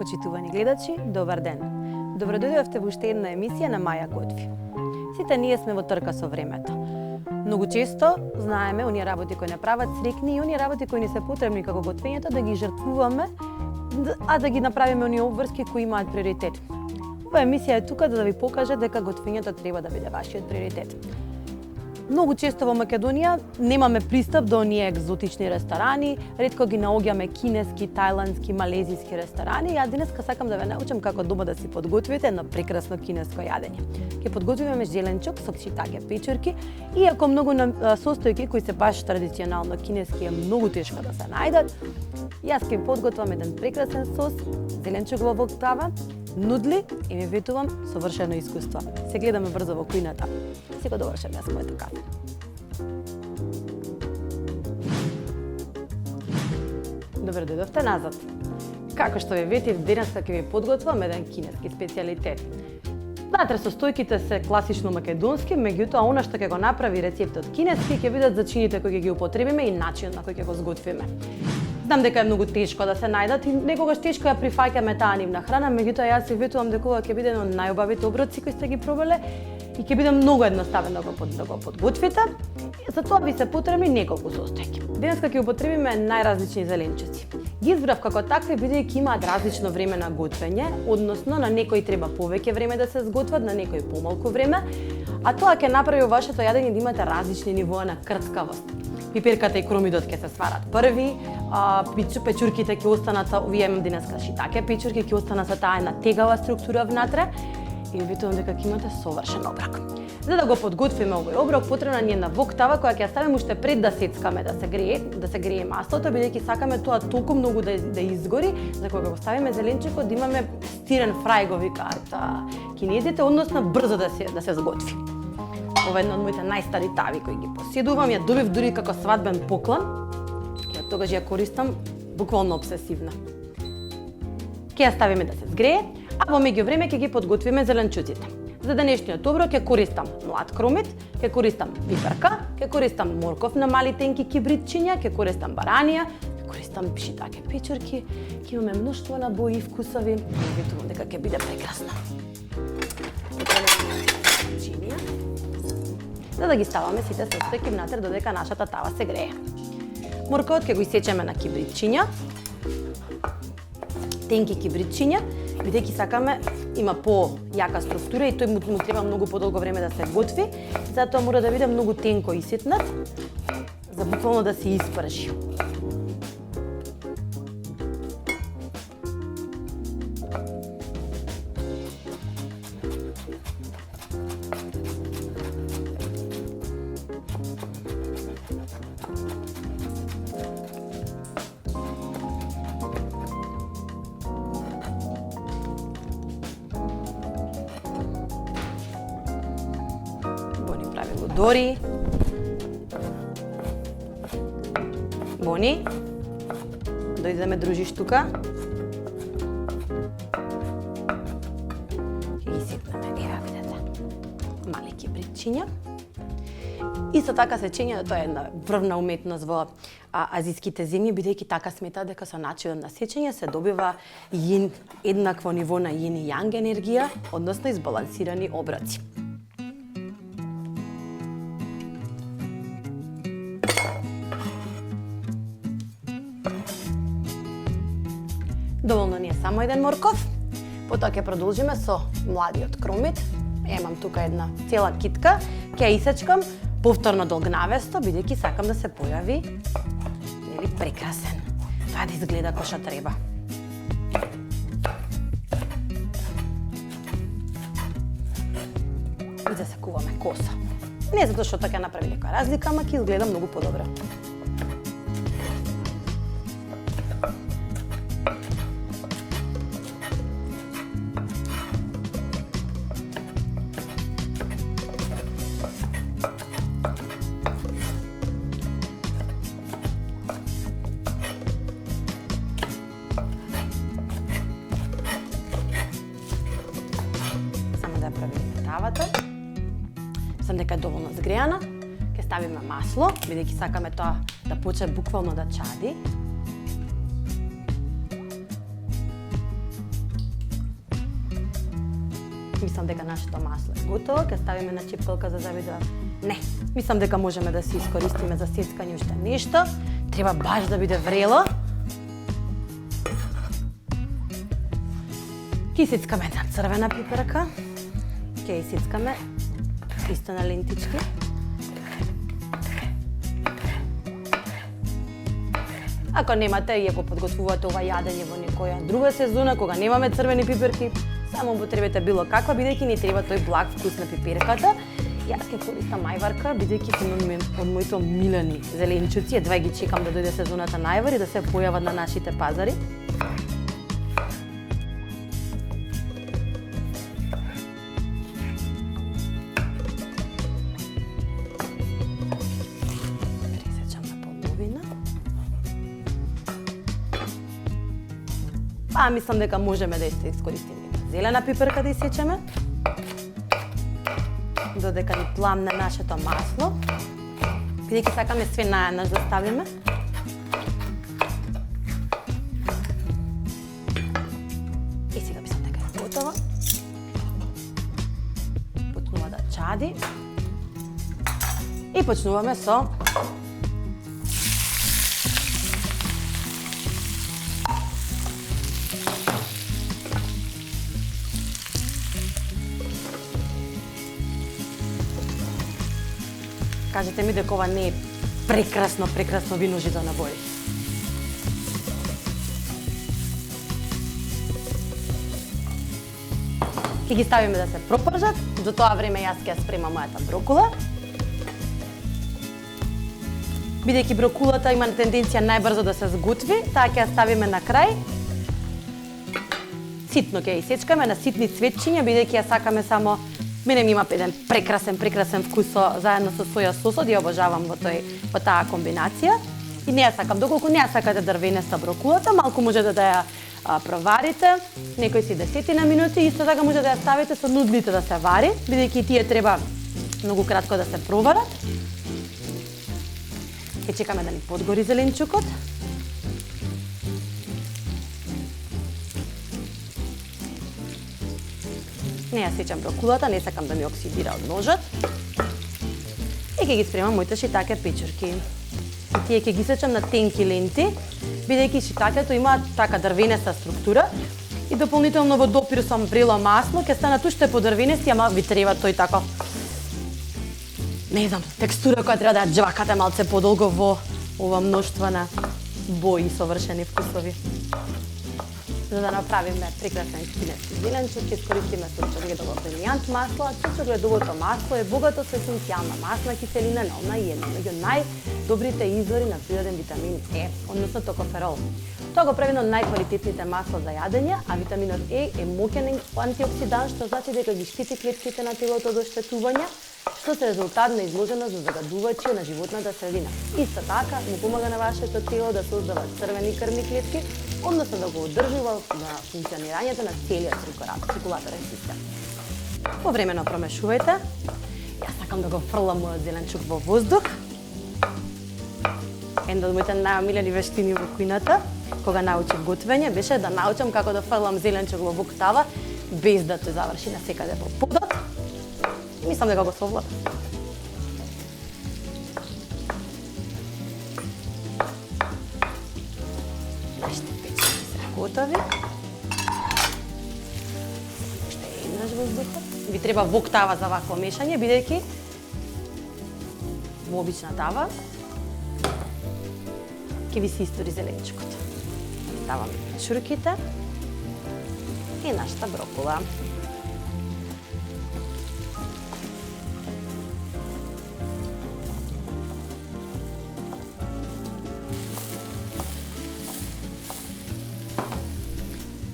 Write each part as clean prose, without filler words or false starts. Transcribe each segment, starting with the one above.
Почитувани гледачи, добар ден. Добродојдовте во уште една емисија на Маја готви. Сите ние сме во трка со времето. Многу често знаеме оние работи кои не прават срекни и оние работи кои ни се потребни како готвењето да ги жртвуваме, а да ги направиме оние обврски кои имаат приоритет. Ова емисија е тука да ви покаже дека готвењето треба да биде вашиот приоритет. Многу често во Македонија немаме пристап до оние екзотични ресторани, ретко ги наоѓаме кинески, тајландски, малезиски ресторани. Ја денеска сакам да ве научам како дома да си подготвите едно прекрасно кинеско јадење. Ќе подготвиме зеленчук со шитаке печурки, иако многу состојки кои се баш традиционално кинески е многу тешко да се најдат. Јас ќе подготвам еден прекрасен сос, зеленчук во тава, нудли и ми ветувам совршено искуство. Се гледаме брзо во кујната. Си го довршам јас моето кафе. Добро дојдовте назад. Како што ви ветив, денеска ќе ви подготвам еден кинески специјалитет. Внатре состојките се класично македонски, меѓутоа она што ќе го направи рецептот кинески ќе бидат зачините кои ќе ги употребиме и начинот на кој ќе го сготвиме. Знам дека е многу тешко да се најдат и некогаш тешко ја прифаќаме таа нивна храна, меѓутоа јас си ветувам дека ова ќе биде еден од најубавите оброци кои сте ги пробале и ќе биде многу едноставен да го подготвите. За тоа ви се потребни неколку состојки. Денеска ќе употребиме најразлични зеленчуци. Ги избрав како такви бидејќи имаат различно време на готвење, односно на некои треба повеќе време да се сготват, на некои помалку време, а тоа ќе направи вашето јадење да имате различни нивоа на крцкавост. Пиперката и кромидот ќе се сварат први, печурките ќе останат, овие имам денеска шитаке печурки, ќе останат со таа една тегава структура внатре и ви ветувам дека ќе имате совршен оброк. За да го подготвиме овој оброк, потребна ни е една воктава која ќе ја ставиме уште пред да сецкаме да се грее маслото, бидејќи сакаме тоа толку многу да изгори, за кога го ставиме зеленчукот да имаме стирен фрај го викаат кинезите, односно брзо да се сготви. Ова е една од моите најстари тави кои ги поседувам, ја добив дури како свадбен поклон. Ја тогаш ја користам буквално обсесивно. Ќе ја ставиме да се згрее, а во меѓувреме ќе ги подготвиме зеленчуците. За денешниот оброк ќе користам млад кромит, ќе користам пиперка, ќе користам морков на мали тенки кибритчиња, ќе користам баранија, ќе користам шитаке печурки, ќе имаме мноштво на бои и вкусови. Ветувам дека ќе биде прекрасно. За да ги ставаме сите состојки внатре додека нашата тава се грее. Морковот ќе го исечеме на кибритчиња, тенки кибритчиња, бидејќи сакаме има по-јака структура и тој му треба многу подолго време да се готви, затоа мора да биде многу тенко исетнат, за буквално да се испржи. Дори. Бони. Дојди да ме дружиш тука. Ќе ги сепнеме, ева видете. Мали кибритчиња. Исто така сечењето тоа е една врвна уметност во азиските земји, бидејќи така сметаат дека со начинот на сечење се добива еднакво ниво на јин и јанг енергија, односно избалансирани оброци. Доволно ни е само еден морков, потоа ќе продолжиме со младиот кромит. Имам тука една цела китка, ќе ја исечкам повторно долгнавесто, бидејќи сакам да се појави прекрасен. Тоа да изгледа кој што треба. И да се куваме коса. Не затоа што така ќе направи некоја разлика, ама ќе изгледа многу подобро. Тавата. Сам дека е доволно згреана. Ќе ставиме масло, бидејќи сакаме тоа да почне буквално да чади. Мислам дека нашето масло е готово, ќе ставиме на чипкалка за завидува. Не, мислам дека можеме да се искористиме за сецкање уште нешто. Треба баш да биде врело. Ќе сецкаме една црвена пиперка. Ќе ја сецкаме исто на лентички. Ако немате и ако подготвувате ова јадење во некоја друга сезона, кога немаме црвени пиперки, само употребете било каква, бидејќи ни треба тој благ вкус на пиперката. Јас ќе користам ајварка, бидејќи се од моите омилени зеленчуци, едва ги чекам да дојде сезоната на ајвар и да се појават на нашите пазари. Мислам дека можеме да искористиме зелена пиперка да исечеме. Додека ни пламне нашето масло. Бидејќи сакаме све наеднаш да ставиме. И сега мислам дека е готово. Почнува да чади. И почнуваме со Кажете ми дека ова не е прекрасно вино жито на бои. Ќе ги ставиме да се пропржат, до тоа време јас ќе спремам мојата брокула. Бидејќи брокулата има тенденција најбрзо да се сготви, таа ќе ја ставиме на крај. Ситно ќе ја исечкаме на ситни цветчиња, бидејќи ја сакаме само. Мене ми има еден прекрасен вкус заедно со соја сосот и обожавам во таа комбинација. И не ја сакам, доколку не ја сакате дрвенеста брокулата, малку можете да ја проварите, некои си 10 минути, исто така може да ја ставите со нудлите да се вари, бидејќи тие треба многу кратко да се проварат. Ќе чекаме да ни подгори зеленчукот. Не ја сечам брокулата, не сакам да ми оксидира од ножот. И ќе ги спремам моите шитаке печурки. Тие ќе ги сечам на тенки ленти, бидејќи шитакето има така дрвенеста структура и дополнително во допир со врело масло ќе станат уште подрвенести, ама ви треба тој таков, не знам, текстура која треба да ја џвакате малце подолго во ова мноштво на бои и совршени вкусови. За да направиме прекрасен кинески зеленчук, ќе искористиме чучугледово премијант масло, а чучугледовото масло е богато со есенцијална масна киселина на она и едно меѓу најдобрите извори на природен витамин Е, односно токоферол. Тоа го прави едно од најквалитетните масла за јадење, а витаминот Е е моќен антиоксидант, што значи дека ги штити клетките на телото од оштетување, што се резултат на изложеност за загадувачи на животната средина. Исто така, му помага на вашето тело да создава црвени крвни клетки, односно да го одржува на функционирањето на целиот циркулаторен систем. Повремено промешувајте. Јас сакам да го фрлам мојот зеленчук во воздух. Една од моите најомилени вештини во кујната, кога научив готвење, беше да научам како да фрлам зеленчук во воктава без да се заврши насекаде по подот. Мислам дека го совладам. Нашите печенки се готови. Уште еднаш воздухот. Ви треба воктава за вакво мешање, бидејќи во обична тава ќе ви се истори зеленчукот. Ставаме печурките и нашата брокула.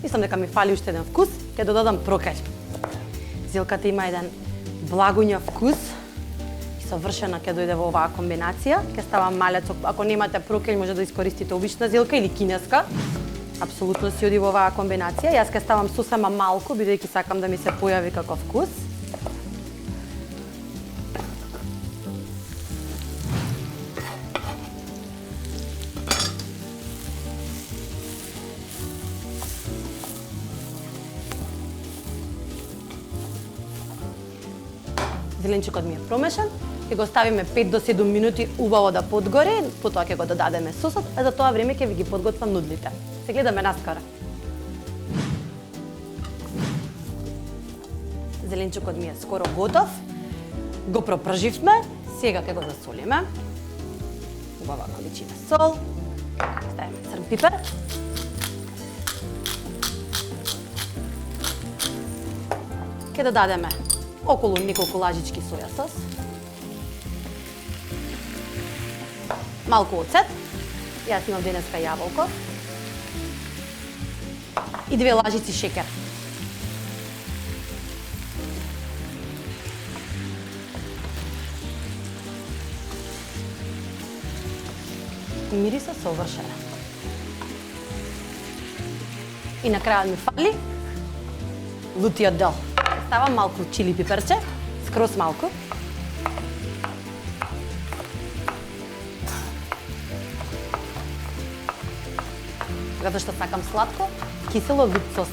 Мислам дека ми фали уште еден вкус, ќе додадам прокај. Зелката има еден благуњав вкус и совршено ќе дојде во оваа комбинација. Ќе ставам малец, ако немате прокај може да искористите обична зелка или кинеска. Апсолутно си оди во оваа комбинација. Јас ќе ставам сосема малку, бидејќи сакам да ми се појави како вкус. Зеленчукот ми е промешан, ќе го ставиме 5 до 7 минути убаво да подгори, потоа ќе го додадеме сосот, а за тоа време ќе ви ги подготвам нудлите. Се гледаме наскоро. Зеленчукот ми е скоро готов. Го пропрживме, сега ќе го засолиме. Убава количина сол. Ставиме црн пипер. Ќе додадеме околу неколку лажички соја сос. Малку оцет. Јас имам денеска јаболко. И 2 лажици шекер. Мириса совршена. И на крајот ми фали лутиот дел. Ставам малку чили пиперче, скроз малку. Затоа што сакам сладко, кисело вид сос.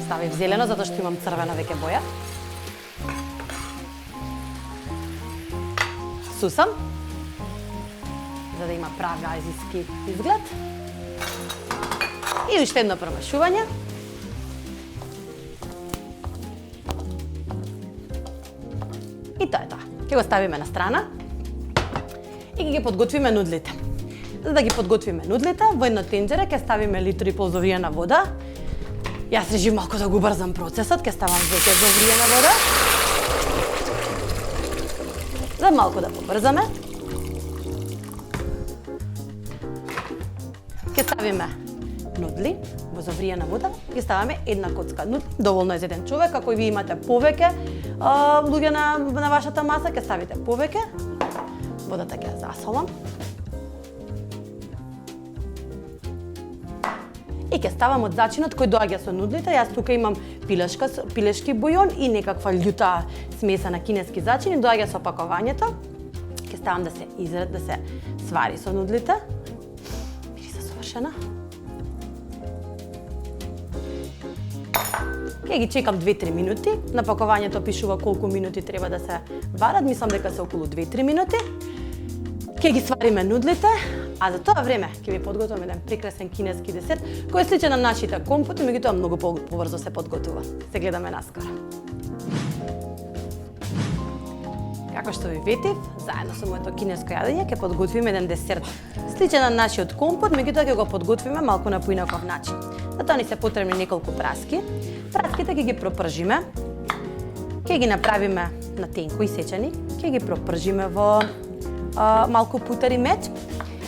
Ставив зелено затоа што имам црвена веќе боја. Сусам, за да има прави азиски изглед. И уште едно промешување. И тоа е тоа. Ќе го ставиме на страна и ќе ги подготвиме нудлите. За да ги подготвиме нудлите, во едно тенџере ќе ставиме литри и пол зовриена вода. Јас режим малку да го убрзам процесот, ќе ставам веќе зовриена вода. За малку да побрзаме. Ќе ставиме нудли во завриена вода, ги ставаме една коцка нудли. Доволно е за еден човек, ако ви имате повеќе луѓе на вашата маса, ќе ставите повеќе. Водата ќе ја засолам. И ќе ставам од зачинот кој доаѓа со нудлите. Јас тука имам пилешки бујон и некаква љута смеса на кинески зачини, доаѓа со пакувањето. Ќе ставам да се свари со нудлите. Ќе ги чекам 2-3 минути. На пакувањето пишува колку минути треба да се варат. Мислам дека се околу 2-3 минути. Ќе ги свариме нудлите, а за тоа време ќе ви подготвам еден прекрасен кинески десерт кој е сличен на нашите компоти, меѓутоа многу побрзо се подготвува. Се гледаме наскоро. Како што ви ветив, заедно со моето кинеско јадење ќе подготвиме еден десерт сличен на нашиот компот, меѓутоа ќе го подготвиме малку на поинаков начин. За тоа ни се потребни неколку праски. Праските ќе ги пропржиме, ќе ги направиме на тенко исечени, ќе ги пропржиме во малку путер и мед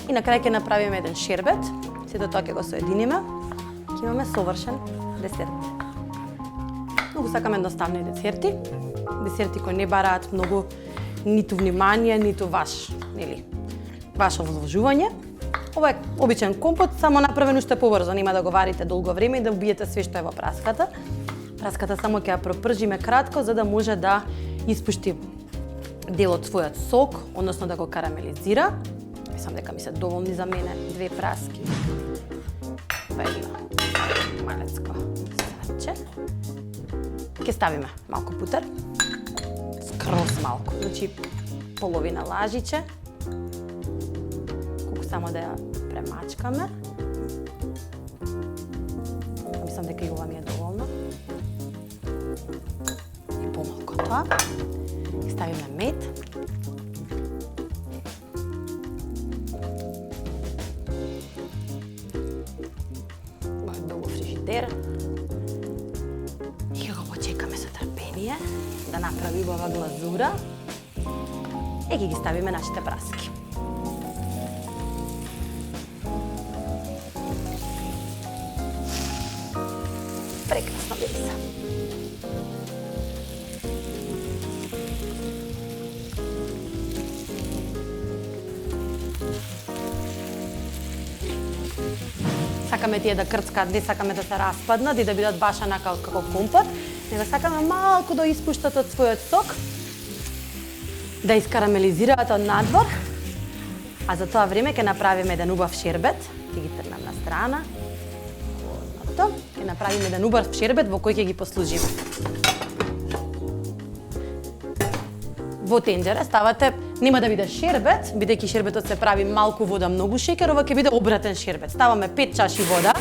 и на крај ќе направиме еден шербет. Сето тоа ќе го соединиме, ќе имаме совршен десерт. Многу сакам едноставни десерти, десерти кои не бараат многу ниту внимание, ниту ваше возложување. Ова е обичен компот, само направен уште побрзо, нема да го варите долго време и да убиете све што е во праската. Праската само ќе ја пропржиме кратко за да може да испушти дел од својот сок, односно да го карамелизира. Мислам дека ми се доволни за мене 2 праски. Едно малецко саче. Ќе ставиме малку путер. Скроз малку, значи половина лажиче. Само да ја премачкаме. Мислам дека и ова ми е доволно. И помалку тоа. И ставиме мед. Долго фрижидер. И го почекаме со трпение да направи убава глазура. И ги ставиме нашите праски. Прекрасно мириса. Сакаме тие да крцкаат, не сакаме да се распаднат и да бидат баш онака како компот, него сакаме малку да испуштат од својот сок, да искарамелизираат од надвор А за тоа време ќе направиме еден убав шербет, ќе ги тргнам на страна. Одното, ќе направиме еден убав шербет во кој ќе ги послужиме. Во тенџера ставате, нема да биде шербет, бидејќи шербетот се прави малку вода, многу шеќер, ова ќе биде обратен шербет. Ставаме 5 чаши вода.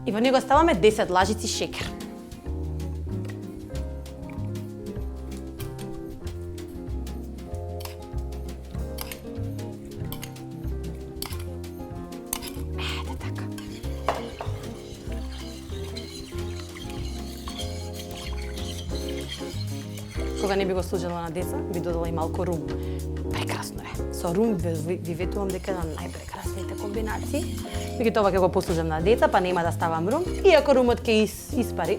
И во него ставаме 10 лажици шеќер. Кога не би го служила на деца, би додала и малку рум. Прекрасно е. Со рум ви ветувам дека е на најпрекрасните комбинации. Меѓутоа ова ќе го послужам на деца, па нема да ставам рум. Иако румот ќе испари,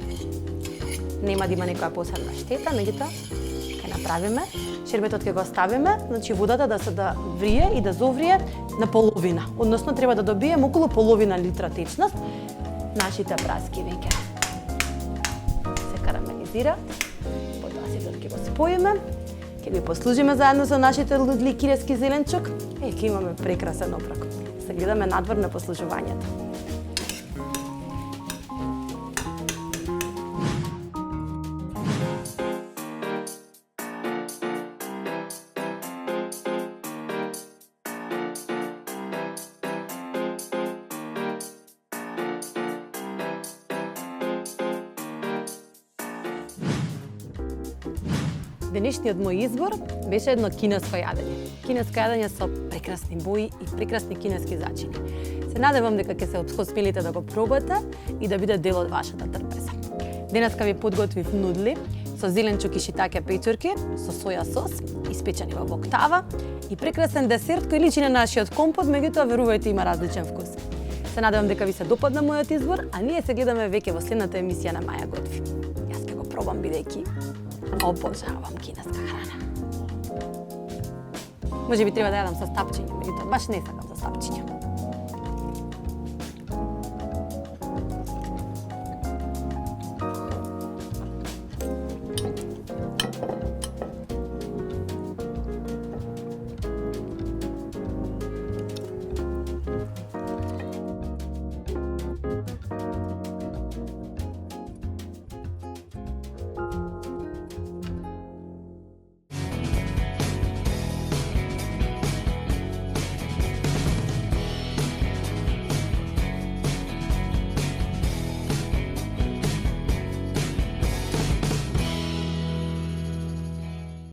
нема да има некоја посебна штета, меѓутоа ќе направиме. Шербетот ќе го ставиме, значи водата да се да врие и да зоврие на половина. Односно треба да добиеме околу половина литра течност. Нашите праски веќе се карамелизира. Ќе го споиме, ќе ги послужиме заедно со нашите лудли кирески зеленчук и ќе имаме прекрасен оброк. Се гледаме надвор на послужувањето. Денешниот мој избор беше едно кинеско јадење. Кинеско јадење со прекрасни бои и прекрасни кинески зачини. Се надевам дека ќе се осмелите да го пробате и да биде дел од вашата трпеза. Денеска ви подготвив нудли со зеленчук и шитаке печурки, со соја сос, испечени во воктава и прекрасен десерт кој личи на нашиот компот, меѓутоа верувајте има различен вкус. Се надевам дека ви се допадна мојот избор, а ние се гледаме веќе во следната емисија на Маја готви. Јас ќе го пробам бидејќи обожавам кинеска храна. Може би треба да јадам со стапчиња, меѓутоа баш не сакам со стапчиња.